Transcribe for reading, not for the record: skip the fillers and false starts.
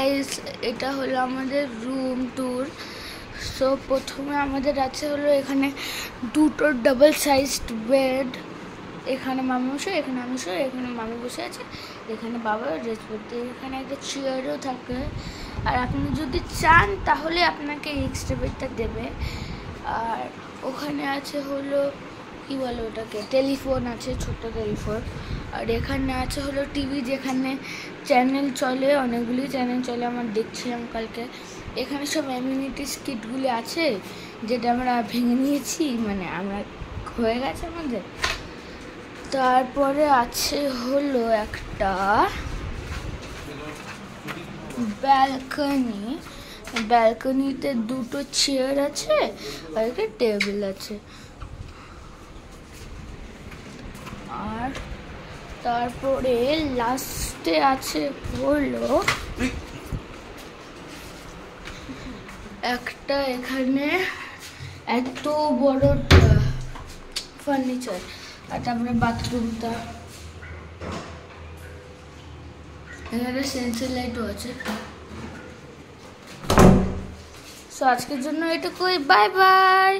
Guys, এটা হলো আমাদের রুম ট্যুর। সো প্রথমে আমাদের আছে হলো এখানে দুটো ডাবল সাইজড বেড। এখানে মামি বসে, এখানে আমি বসে, এখানে মামি বসে আছে, এখানে বাবা রেস্ট করতে। এখানে একটা চেয়ারও থাকে, আর আপনি যদি চান তাহলে আপনাকে এক্সট্রা বেডটা দেবে। আর ওখানে আছে হলো কি বলে ওটাকে, টেলিফোন আছে, ছোট্ট টেলিফোন। আর এখানে আছে হলো টিভি, যেখানে চ্যানেল চলে, অনেকগুলি চ্যানেল চলে, আমার দেখছিলাম কালকে। এখানে সব অ্যামিউনিটিস কিটগুলি আছে, যেটা আমরা ভেঙে নিয়েছি, মানে আমরা হয়ে গেছে আমাদের। তারপরে আছে হলো একটা ব্যালকনি। ব্যালকনিতে দুটো চেয়ার আছে আর একটা টেবিল আছে। আর তারপরে লাস্টে আছে হলো একটা এখানে এত বড় ফার্নিচার। আর তারপরে বাথরুমটা, এখানে সেন্সর লাইটও আছে। সো আজকের জন্য এটুকুই, বাই বাই।